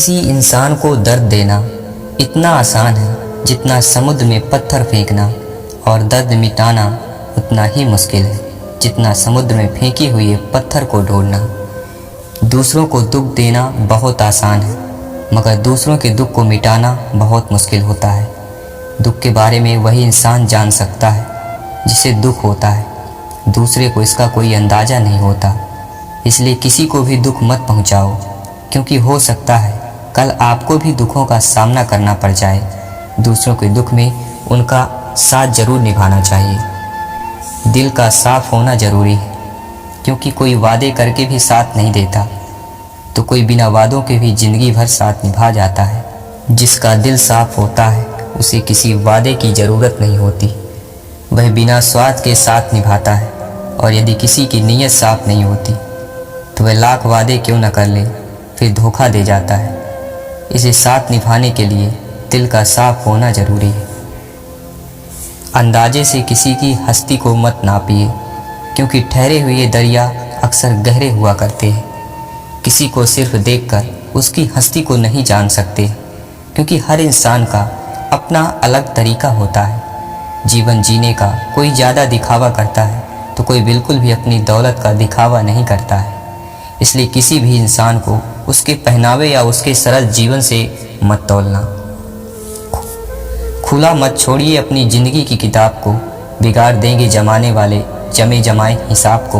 किसी इंसान को दर्द देना इतना आसान है जितना समुद्र में पत्थर फेंकना, और दर्द मिटाना उतना ही मुश्किल है जितना समुद्र में फेंकी हुए पत्थर को ढूंढना। दूसरों को दुख देना बहुत आसान है, मगर दूसरों के दुख को मिटाना बहुत मुश्किल होता है। दुख के बारे में वही इंसान जान सकता है जिसे दुख होता है, दूसरे को इसका कोई अंदाज़ा नहीं होता। इसलिए किसी को भी दुख मत पहुंचाओ, क्योंकि हो सकता है कल आपको भी दुखों का सामना करना पड़ जाए। दूसरों के दुख में उनका साथ जरूर निभाना चाहिए। दिल का साफ होना ज़रूरी है, क्योंकि कोई वादे करके भी साथ नहीं देता, तो कोई बिना वादों के भी ज़िंदगी भर साथ निभा जाता है। जिसका दिल साफ होता है उसे किसी वादे की ज़रूरत नहीं होती, वह बिना स्वार्थ के साथ निभाता है। और यदि किसी की नीयत साफ नहीं होती तो वह लाख वादे क्यों न कर ले, फिर धोखा दे जाता है। इसे साथ निभाने के लिए दिल का साफ होना ज़रूरी है। अंदाजे से किसी की हस्ती को मत नापिए, क्योंकि ठहरे हुए दरिया अक्सर गहरे हुआ करते हैं। किसी को सिर्फ देखकर उसकी हस्ती को नहीं जान सकते, क्योंकि हर इंसान का अपना अलग तरीका होता है जीवन जीने का। कोई ज़्यादा दिखावा करता है तो कोई बिल्कुल भी अपनी दौलत का दिखावा नहीं करता है। इसलिए किसी भी इंसान को उसके पहनावे या उसके सरल जीवन से मत तौलना। खुला मत छोड़िए अपनी ज़िंदगी की किताब को, बिगाड़ देंगे जमाने वाले जमे जमाए हिसाब को।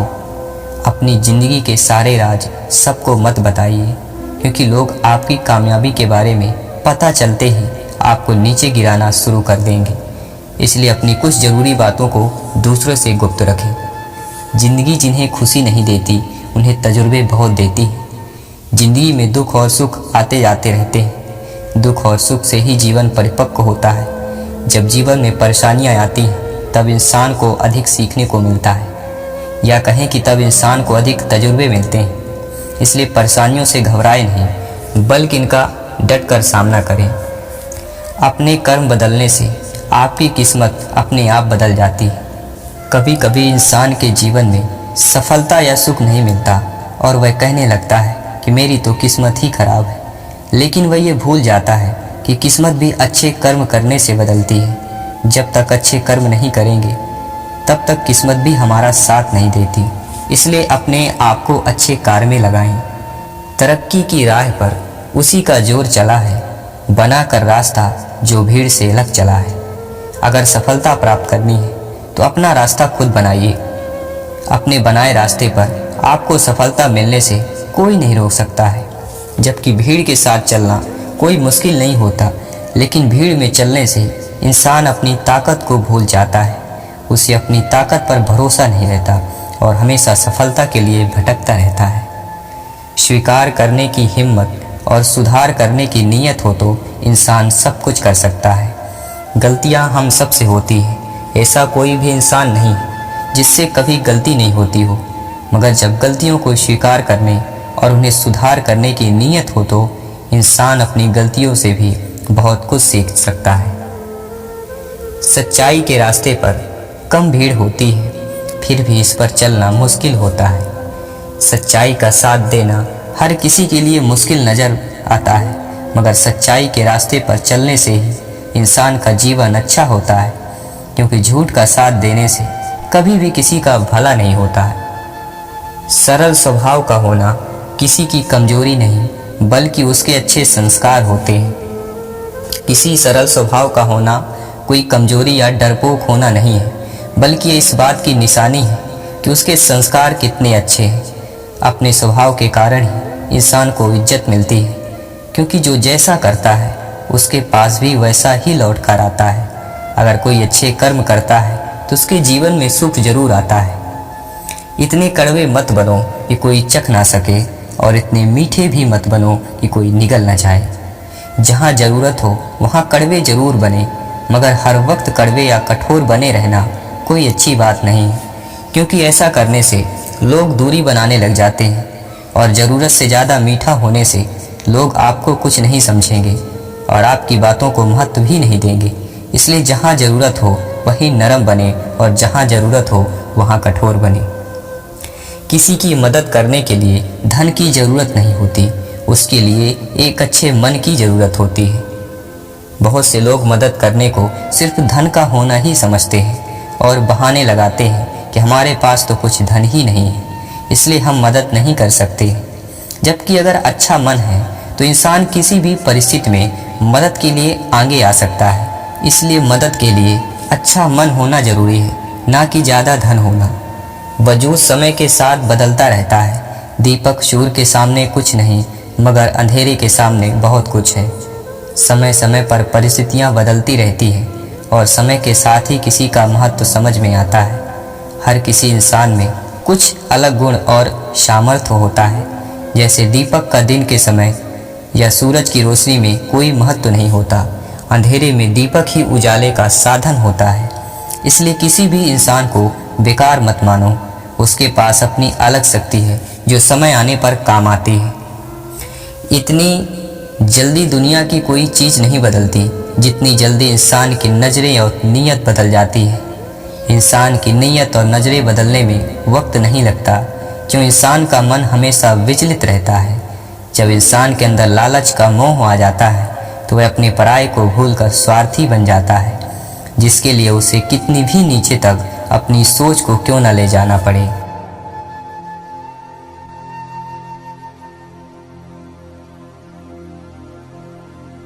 अपनी ज़िंदगी के सारे राज सबको मत बताइए, क्योंकि लोग आपकी कामयाबी के बारे में पता चलते ही आपको नीचे गिराना शुरू कर देंगे। इसलिए अपनी कुछ ज़रूरी बातों को दूसरों से गुप्त रखें। ज़िंदगी जिन्हें खुशी नहीं देती उन्हें तजुर्बे बहुत देती है। ज़िंदगी में दुख और सुख आते जाते रहते हैं। दुख और सुख से ही जीवन परिपक्व होता है। जब जीवन में परेशानियां आती हैं तब इंसान को अधिक सीखने को मिलता है, या कहें कि तब इंसान को अधिक तजुर्बे मिलते हैं। इसलिए परेशानियों से घबराएं नहीं, बल्कि इनका डट कर सामना करें। अपने कर्म बदलने से आपकी किस्मत अपने आप बदल जाती है। कभी कभी इंसान के जीवन में सफलता या सुख नहीं मिलता और वह कहने लगता है कि मेरी तो किस्मत ही खराब है। लेकिन वह ये भूल जाता है कि किस्मत भी अच्छे कर्म करने से बदलती है। जब तक अच्छे कर्म नहीं करेंगे तब तक किस्मत भी हमारा साथ नहीं देती। इसलिए अपने आप को अच्छे कार्य में लगाएं। तरक्की की राह पर उसी का जोर चला है, बना कर रास्ता जो भीड़ से अलग चला है। अगर सफलता प्राप्त करनी है तो अपना रास्ता खुद बनाइए। अपने बनाए रास्ते पर आपको सफलता मिलने से कोई नहीं रोक सकता है। जबकि भीड़ के साथ चलना कोई मुश्किल नहीं होता, लेकिन भीड़ में चलने से इंसान अपनी ताकत को भूल जाता है। उसे अपनी ताकत पर भरोसा नहीं रहता और हमेशा सफलता के लिए भटकता रहता है। स्वीकार करने की हिम्मत और सुधार करने की नीयत हो तो इंसान सब कुछ कर सकता है। गलतियां हम सब से होती हैं, ऐसा कोई भी इंसान नहीं जिससे कभी गलती नहीं होती हो। मगर जब गलतियों को स्वीकार करने और उन्हें सुधार करने की नीयत हो तो इंसान अपनी गलतियों से भी बहुत कुछ सीख सकता है। सच्चाई के रास्ते पर कम भीड़ होती है, फिर भी इस पर चलना मुश्किल होता है। सच्चाई का साथ देना हर किसी के लिए मुश्किल नज़र आता है, मगर सच्चाई के रास्ते पर चलने से ही इंसान का जीवन अच्छा होता है, क्योंकि झूठ का साथ देने से कभी भी किसी का भला नहीं होता है। सरल स्वभाव का होना किसी की कमजोरी नहीं, बल्कि उसके अच्छे संस्कार होते हैं। किसी सरल स्वभाव का होना कोई कमजोरी या डरपोक होना नहीं है, बल्कि ये इस बात की निशानी है कि उसके संस्कार कितने अच्छे हैं। अपने स्वभाव के कारण ही इंसान को इज्जत मिलती है, क्योंकि जो जैसा करता है उसके पास भी वैसा ही लौट कर आता है। अगर कोई अच्छे कर्म करता है तो उसके जीवन में सुख जरूर आता है। इतने कड़वे मत बनो कि कोई चख ना सके, और इतने मीठे भी मत बनो कि कोई निगल ना जाए। जहाँ ज़रूरत हो वहाँ कड़वे जरूर बने, मगर हर वक्त कड़वे या कठोर बने रहना कोई अच्छी बात नहीं है, क्योंकि ऐसा करने से लोग दूरी बनाने लग जाते हैं, और ज़रूरत से ज़्यादा मीठा होने से लोग आपको कुछ नहीं समझेंगे और आपकी बातों को महत्व भी नहीं देंगे। इसलिए जहाँ ज़रूरत हो वहीं नरम बने, और जहाँ ज़रूरत हो वहाँ कठोर बने। किसी की मदद करने के लिए धन की ज़रूरत नहीं होती, उसके लिए एक अच्छे मन की ज़रूरत होती है। बहुत से लोग मदद करने को सिर्फ धन का होना ही समझते हैं और बहाने लगाते हैं कि हमारे पास तो कुछ धन ही नहीं है, इसलिए हम मदद नहीं कर सकते। जबकि अगर अच्छा मन है तो इंसान किसी भी परिस्थिति में मदद के लिए आगे आ सकता है। इसलिए मदद के लिए अच्छा मन होना जरूरी है, ना कि ज़्यादा धन होना। वजूद समय के साथ बदलता रहता है। दीपक सूर्य के सामने कुछ नहीं, मगर अंधेरे के सामने बहुत कुछ है। समय समय पर परिस्थितियाँ बदलती रहती हैं और समय के साथ ही किसी का महत्व समझ में आता है। हर किसी इंसान में कुछ अलग गुण और सामर्थ्य होता है। जैसे दीपक का दिन के समय या सूरज की रोशनी में कोई महत्व नहीं होता, अंधेरे में दीपक ही उजाले का साधन होता है। इसलिए किसी भी इंसान को बेकार मत मानो, उसके पास अपनी अलग शक्ति है जो समय आने पर काम आती है। इतनी जल्दी दुनिया की कोई चीज़ नहीं बदलती जितनी जल्दी इंसान की नज़रें और नीयत बदल जाती है। इंसान की नीयत और नज़रें बदलने में वक्त नहीं लगता, क्यों इंसान का मन हमेशा विचलित रहता है। जब इंसान के अंदर लालच का मोह आ जाता है तो वह अपने पराये को भूलकर स्वार्थी बन जाता है, जिसके लिए उसे कितनी भी नीचे तक अपनी सोच को क्यों न ले जाना पड़े।